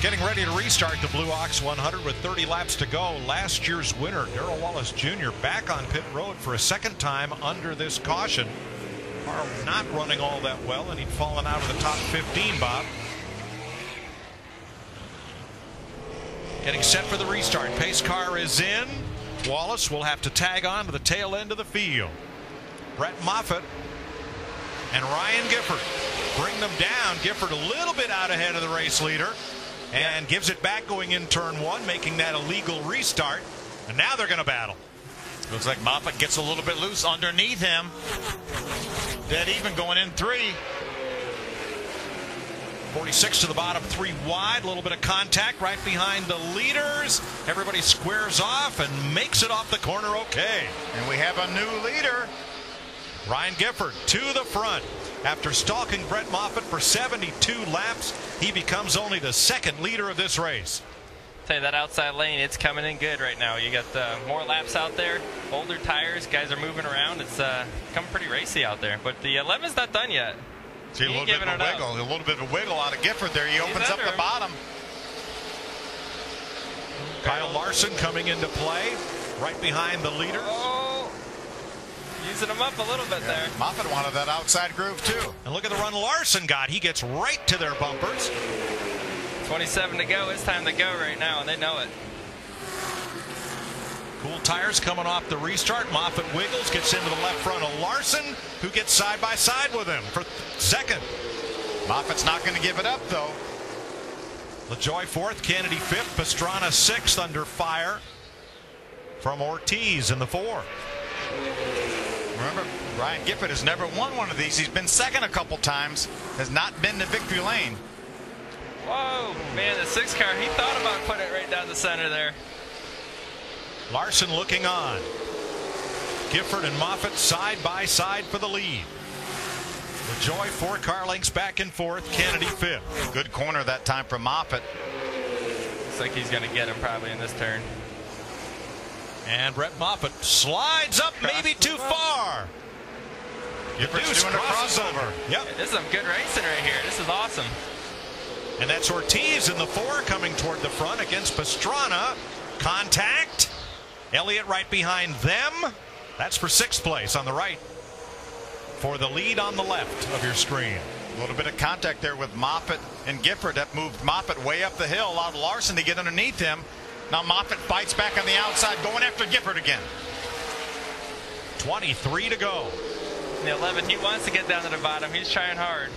Getting ready to restart the Blue Ox 100 with 30 laps to go. Last year's winner, Darrell Wallace Jr., back on pit road for a second time under this caution. Car not running all that well, and he'd fallen out of the top 15, Bob. Getting set for the restart. Pace car is in. Wallace will have to tag on to the tail end of the field. Brett Moffitt and Ryan Gifford bring them down. Gifford a little bit out ahead of the race leader and gives it back going in turn one, making that a legal restart. And now they're going to battle. Looks like Moffitt gets a little bit loose underneath him. Dead even going in three. 46 to the bottom, 3 wide. A little bit of contact right behind the leaders. Everybody squares off and makes it off the corner okay. And we have a new leader. Ryan Gifford to the front. After stalking Brett Moffitt for 72 laps, he becomes only the second leader of this race. Tell you, that outside lane, it's coming in good right now. You got more laps out there, older tires, guys are moving around. It's coming pretty racy out there. But the 11's not done yet. See a little bit of a wiggle out of Gifford there. He opens up the bottom. Kyle Larson coming into play right behind the leaders. Oh, using him up a little bit there. Moffitt wanted that outside groove too. And look at the run Larson got. He gets right to their bumpers. 27 to go. It's time to go right now, and they know it. Cool tires coming off the restart. Moffitt wiggles, gets into the left front of Larson, who gets side by side with him for second. Moffitt's not going to give it up, though. LaJoy fourth, Kennedy fifth, Pastrana sixth under fire from Ortiz in the fourth. Remember, Ryan Gifford has never won one of these. He's been second a couple times, has not been to victory lane. Whoa, man, the 6 car, he thought about putting it right down the center there. Larson looking on. Gifford and Moffitt side by side for the lead. LaJoy 4 car lengths back and forth. Kennedy fifth. Good corner that time for Moffitt. Looks like he's going to get him probably in this turn. And Brett Moffitt slides up maybe too far. Gifford's doing a crossover. Yep. This is some good racing right here. This is awesome. And that's Ortiz in the 4 coming toward the front against Pastrana. Contact. Elliott right behind them. That's for 6th place on the right. For the lead on the left of your screen. A little bit of contact there with Moffitt and Gifford. That moved Moffitt way up the hill, allowed Larson to get underneath him. Now Moffitt bites back on the outside, going after Gifford again. 23 to go. The 11, he wants to get down to the bottom. He's trying hard.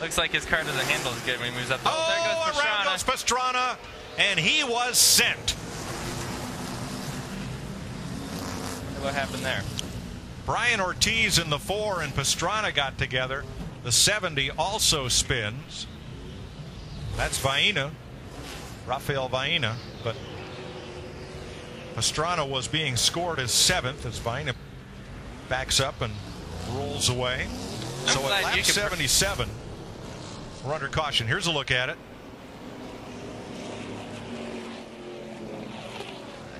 Looks like his car doesn't handle as good when he moves up. Oh, there goes Pastrana. around goes Pastrana, and he was sent. What happened there? Brian Ortiz in the 4 and Pastrana got together. The 70 also spins. That's Vaina, Rafael Vaina, but Pastrana was being scored as 7th as Vaina backs up and rolls away. So at lap 77, we're under caution. Here's a look at it.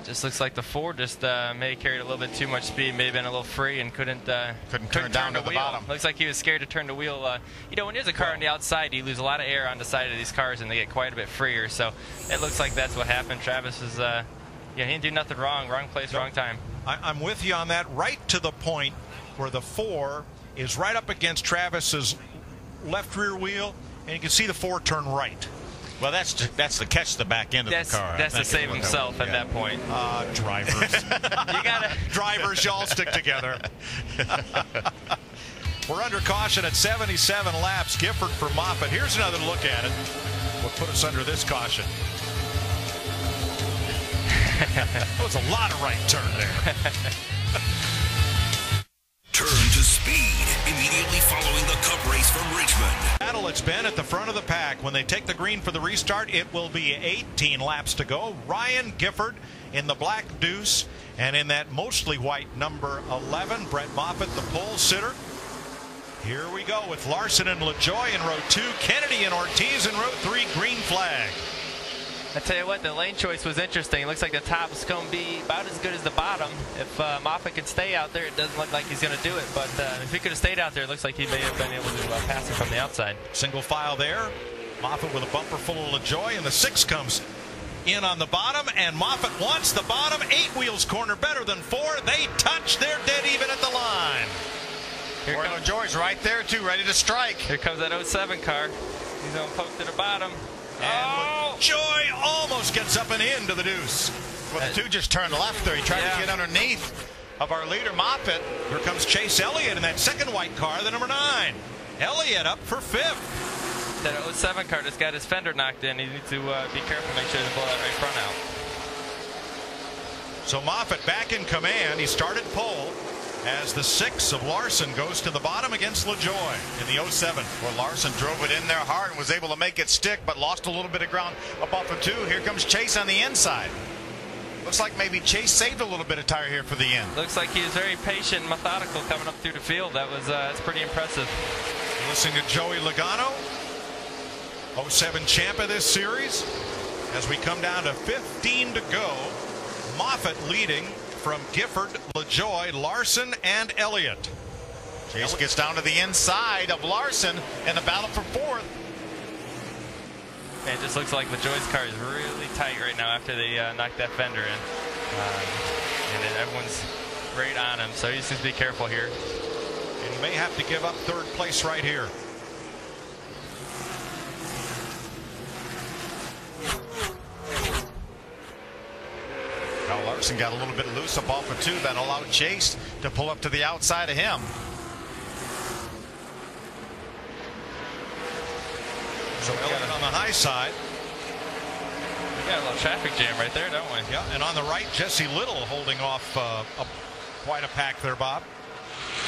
Just looks like the 4 just may have carried a little bit too much speed, may have been a little free and couldn't turn down to the bottom. Looks like he was scared to turn the wheel. You know, when there's a car on the outside, you lose a lot of air on the side of these cars and they get quite a bit freer. So it looks like that's what happened. Travis is, yeah, he didn't do nothing wrong. Wrong place, wrong time. I'm with you on that, right to the point where the 4 is right up against Travis's left rear wheel, and you can see the 4 turn right. Well, that's to catch the back end of the car. That's to save himself at that point. Drivers. You gotta drivers, y'all stick together. We're under caution at 77 laps. Gifford for Moffitt. Here's another look at it. What put us under this caution? That was a lot of right turn there. Turn to speed immediately following the Cup race from Richmond. Battle it's been at the front of the pack. When they take the green for the restart, it will be 18 laps to go. Ryan Gifford in the black deuce, and in that mostly white number 11, Brett Moffitt, the pole sitter. Here we go with Larson and LaJoy in row 2, Kennedy and Ortiz in row 3, green flag. I tell you what, the lane choice was interesting. It looks like the top is going to be about as good as the bottom. If Moffitt could stay out there, it doesn't look like he's going to do it. But if he could have stayed out there, it looks like he may have been able to pass it from the outside. Single file there. Moffitt with a bumper full of LaJoie, and the 6 comes in on the bottom, and Moffitt wants the bottom. 8 wheels corner better than 4. They touch. They're dead even at the line. Here comes that 07 car. He's going to poke to the bottom. And LaJoie almost gets up and into the deuce. Well, the 2 just turned left there. He tried to get underneath of our leader, Moffitt. Here comes Chase Elliott in that second white car, the number 9. Elliott up for 5th. That 07 car just got his fender knocked in. He needs to be careful, make sure he doesn't blow that right front out. So Moffitt back in command. He started pole as the 6 of Larson goes to the bottom against LaJoie in the 07. Well, Larson drove it in there hard and was able to make it stick, but lost a little bit of ground above the 2. Here comes Chase on the inside. Looks like maybe Chase saved a little bit of tire here for the end. Looks like he was very patient and methodical coming up through the field. That's pretty impressive. You're listening to Joey Logano, 07 champ of this series. As we come down to 15 to go, Moffitt leading from Gifford, LaJoie, Larson, and Elliott. Chase gets down to the inside of Larson in the battle for 4th. It just looks like LaJoie's car is really tight right now after they knocked that fender in. And then everyone's right on him, so he just needs to be careful here. And he may have to give up 3rd place right here. Now Larson got a little bit loose up off of 2. That allowed Chase to pull up to the outside of him. So Elliott on the high side. We got a little traffic jam right there, don't we? Yeah, and on the right, Jesse Little holding off quite a pack there, Bob.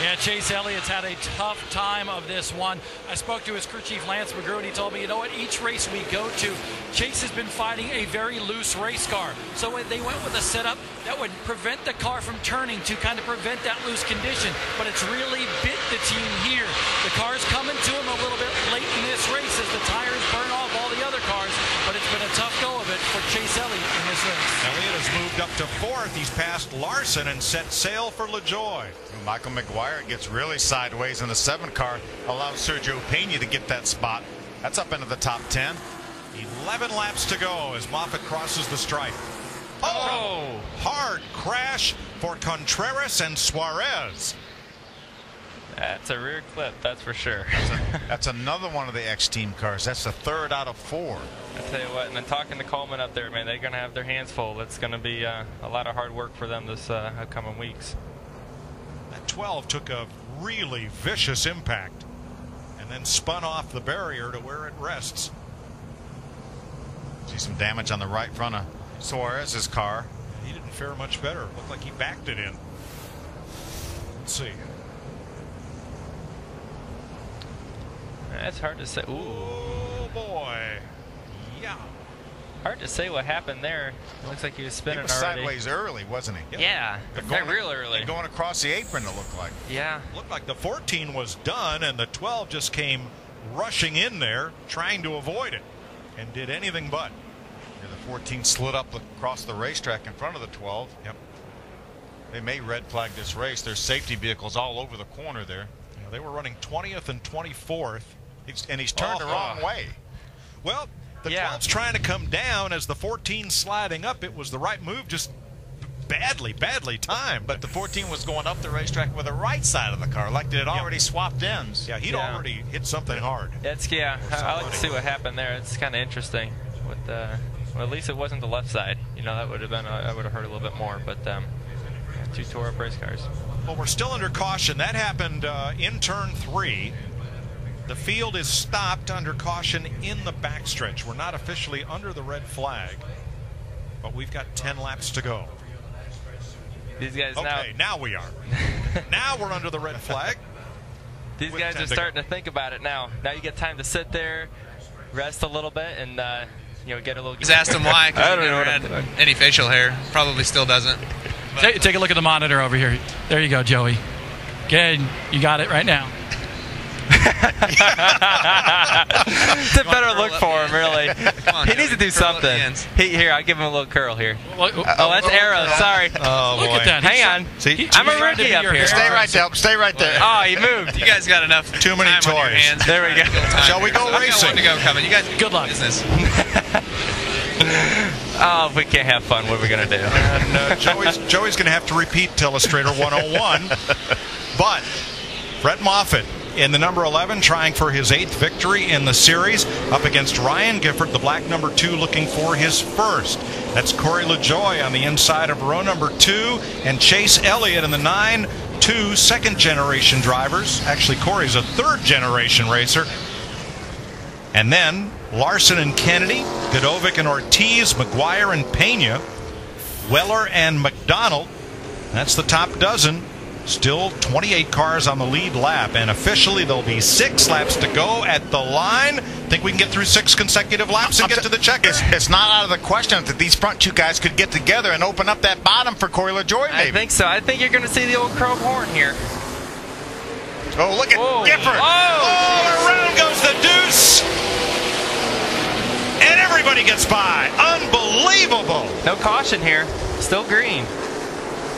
Yeah, Chase Elliott's had a tough time of this one. I spoke to his crew chief, Lance McGrew, and he told me, you know what, each race we go to, Chase has been fighting a very loose race car. So they went with a setup that would prevent the car from turning to kind of prevent that loose condition. But it's really bit the team here. The car's coming to him a little bit late in this race as the tires burn off all the other cars. But it's been a tough go of it for Chase Elliott in this race. Elliott has moved up to 4th. He's passed Larson and set sail for LaJoie. Michael McGuire gets really sideways in the 7 car, allows Sergio Pena to get that spot. That's up into the top 10. 11 laps to go as Moffitt crosses the stripe. Oh! Hard crash for Contreras and Suarez. That's a rear clip, that's for sure. That's another one of the X-Team cars. That's the 3rd out of 4. I tell you what, and then talking to Coleman up there, man, they're going to have their hands full. It's going to be a lot of hard work for them this upcoming weeks. That 12 took a really vicious impact and then spun off the barrier to where it rests. See some damage on the right front of Suarez's car. He didn't fare much better. Looked like he backed it in. Let's see. That's hard to say. Ooh. Oh boy. Yeah. Hard to say what happened there. It looks like he was spinning He was already. sideways early, wasn't he? Yeah, real early. Going across the apron, it looked like. Yeah. Looked like the 14 was done, and the 12 just came rushing in there, trying to avoid it, and did anything but. Yeah, the 14 slid up across the racetrack in front of the 12. Yep. They may red flag this race. There's safety vehicles all over the corner there. Yeah, they were running 20th and 24th. And he's turned the wrong way. Well, the 12's trying to come down as the 14's sliding up. It was the right move, just badly timed. But the 14 was going up the racetrack with the right side of the car, like it had already swapped ends. Yeah, he'd already hit something hard. I'll like to see what happened there. It's kind of interesting. With well, at least it wasn't the left side. You know, that would have been I would have hurt a little bit more. But 2 tore up race cars. Well, we're still under caution. That happened in turn 3. The field is stopped under caution in the backstretch. We're not officially under the red flag, but we've got 10 laps to go. These guys now we are. Now we're under the red flag. These guys are starting to think about it now. Now you get time to sit there, rest a little bit, and get a little. Just asked him why, because he never had any facial hair. Probably still doesn't. Take a look at the monitor over here. There you go, Joey. Good. You got it right now. It's a better look for him, really. On, he needs to do something. Here, I'll give him a little curl here. Oh, that's Arrow. Sorry. Oh, Look boy. at that. Hang on. See? I'm a rookie up here. Stay right there. Stay right there. Oh, he moved. You guys got enough Too many time on your toys. hands. There we go. Shall we go I've got racing? one to go coming. You guys Good luck. business. Oh, if we can't have fun, what are we going to do? And Joey's going to have to repeat Telestrator 101. But Brett Moffitt in the number 11 trying for his 8th victory in the series up against Ryan Gifford, the black number 2, looking for his first. That's Corey LaJoie on the inside of row number 2 and Chase Elliott in the 9-2 second-generation drivers. Actually, Corey's a third-generation racer. And then Larson and Kennedy, Godovic and Ortiz, McGuire and Pena, Weller and McDonald. That's the top dozen. Still 28 cars on the lead lap, and officially there'll be 6 laps to go at the line. Think we can get through 6 consecutive laps and get to the checker? It's not out of the question that these front 2 guys could get together and open up that bottom for Corey LaJoie, maybe. I think so. I think you're going to see the old chrome horn here. Oh, look at Gifford. Oh, around goes the deuce. And everybody gets by. Unbelievable. No caution here. Still green.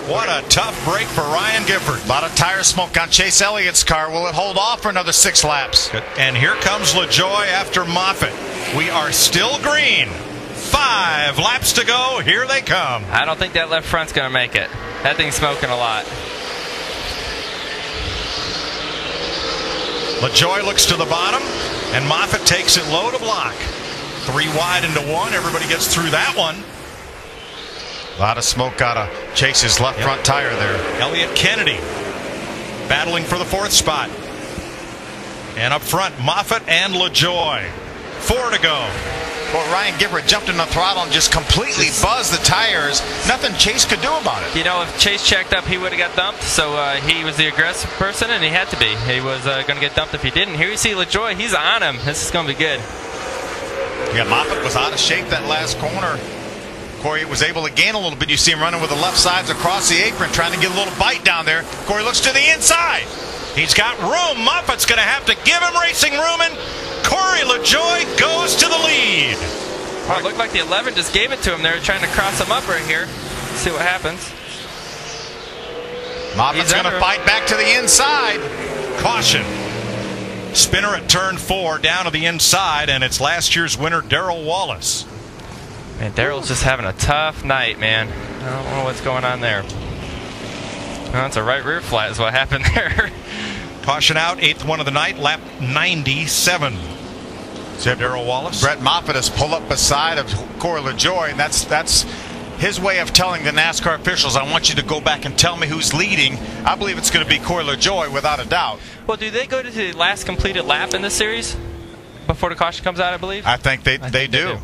What a tough break for Ryan Gifford. A lot of tire smoke on Chase Elliott's car. Will it hold off for another 6 laps? And here comes LaJoie after Moffitt. We are still green. 5 laps to go. Here they come. I don't think that left front's going to make it. That thing's smoking a lot. LaJoie looks to the bottom, and Moffitt takes it low to block. 3 wide into 1. Everybody gets through that one. A lot of smoke out of Chase's left front tire there. Elliott Kennedy battling for the 4th spot. And up front, Moffitt and LaJoie. 4 to go. Well, Ryan Gifford jumped in the throttle and just completely buzzed the tires. Nothing Chase could do about it. You know, if Chase checked up, he would have got dumped. So he was the aggressive person, and he had to be. He was going to get dumped if he didn't. Here you see LaJoie. He's on him. This is going to be good. Yeah, Moffitt was out of shape that last corner. Corey was able to gain a little bit. You see him running with the left sides across the apron, trying to get a little bite down there. Corey looks to the inside. He's got room. Moffitt's going to have to give him racing room, and Corey LaJoie goes to the lead. Well, it looked like the 11 just gave it to him. They were trying to cross him up right here. Let's see what happens. Moffitt's going to fight back to the inside. Caution. Spinner at turn 4 down to the inside, and it's last year's winner, Darrell Wallace. Man, Darrell's just having a tough night, man. I don't know what's going on there. Well, it's a right rear flat is what happened there. Caution out, 8th one of the night, lap 97. So Darrell Wallace. Brett Moffitt has pulled up beside of Corey LaJoie, and that's his way of telling the NASCAR officials, I want you to go back and tell me who's leading. I believe it's going to be Corey LaJoie without a doubt. Well, do they go to the last completed lap in this series before the caution comes out, I believe? I think they do.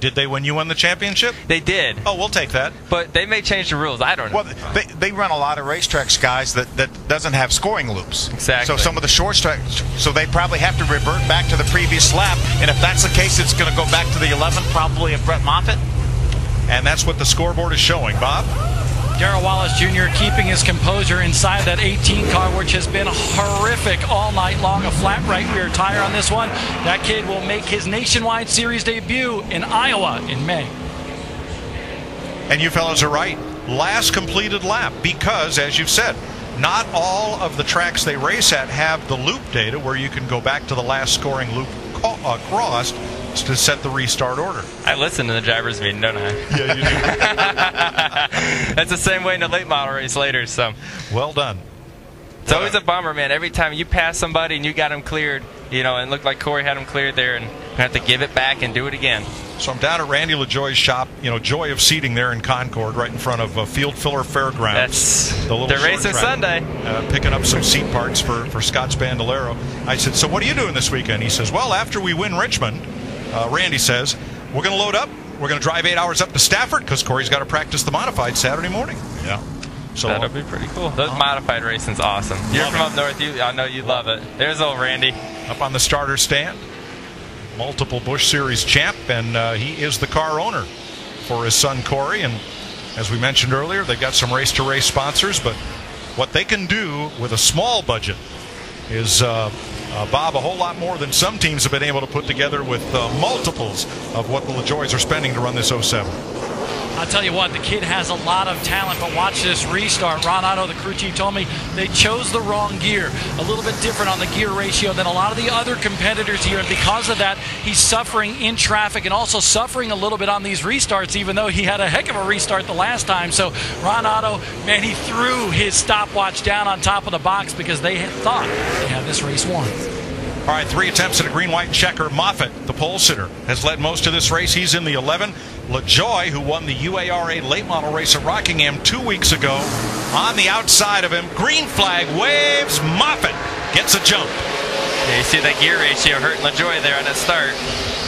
Did they when you won the championship? They did. Oh, we'll take that. But they may change the rules. I don't know. Well, they run a lot of racetracks, guys, that doesn't have scoring loops. Exactly. So some of the short tracks, so they probably have to revert back to the previous lap. And if that's the case, it's going to go back to the 11th, probably of Brett Moffitt. And that's what the scoreboard is showing, Bob. Darrell Wallace Jr. keeping his composure inside that 18 car, which has been horrific all night long. A flat right rear tire on this one. That kid will make his nationwide series debut in Iowa in May. And you fellas are right. Last completed lap, because, as you've said, not all of the tracks they race at have the loop data where you can go back to the last scoring loop crossed to set the restart order. I listen to the driver's meeting, don't I? Yeah, you do. That's the same way in the late model race later. So, well done. It's always a bummer, man. Every time you pass somebody and you got him cleared, you know, and it looked like Corey had him cleared there, and you have to give it back and do it again. So I'm down at Randy LaJoie's shop, you know, joy of seating there in Concord, right in front of Field Filler Fairgrounds. That's they're racing Sunday. Picking up some seat parts for Scott's Bandolero. I said, so what are you doing this weekend? He says, well, after we win Richmond, Randy says, we're going to load up. We're going to drive 8 hours up to Stafford because Corey's got to practice the modified Saturday morning. Yeah. So that'll be pretty cool. Those modified racing's awesome. You're from up north. I know you love it. There's old Randy. Up on the starter stand. Multiple Busch Series champ, and he is the car owner for his son Corey. And as we mentioned earlier, they've got some race-to-race sponsors, but what they can do with a small budget is Bob, a whole lot more than some teams have been able to put together with multiples of what the LaJoys are spending to run this 07. I'll tell you what, the kid has a lot of talent, but watch this restart. Ron Otto, the crew chief, told me they chose the wrong gear. A little bit different on the gear ratio than a lot of the other competitors here, and because of that, he's suffering in traffic and also suffering a little bit on these restarts, even though he had a heck of a restart the last time. So Ron Otto, man, he threw his stopwatch down on top of the box because they had thought they had this race won. All right, 3 attempts at a green-white checker. Moffitt, the pole sitter, has led most of this race. He's in the 11. LaJoy, who won the UARA late model race at Rockingham 2 weeks ago, on the outside of him. Green flag waves. Moffitt gets a jump. Yeah, you see that gear ratio hurting LaJoy there on that start.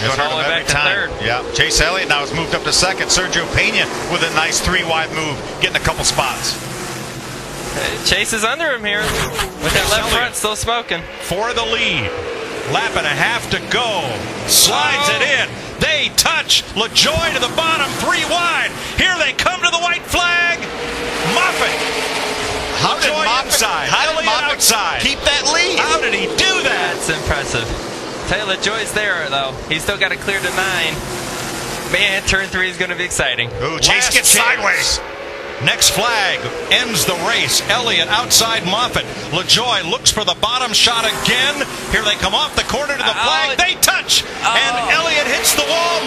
Going all the way back to third. Yeah, Chase Elliott now has moved up to second. Sergio Pena with a nice 3-wide move, getting a couple spots. Chase is under him here with that left front still smoking. For the lead. Lap and a half to go. Slides it in. They touch. LaJoy to the bottom, 3 wide. Here they come to the white flag. Moffitt. LaJoy inside. Elliott outside. Keep that lead. How did he do that? That's impressive. Tell you, LaJoy's there though. He's still got to clear to 9. Man, turn 3 is going to be exciting. Ooh, Chase gets sideways. Next flag ends the race. Elliott outside Moffitt. LaJoy looks for the bottom shot again. Here they come off the corner to the flag. They touch. And Elliott hits the wall.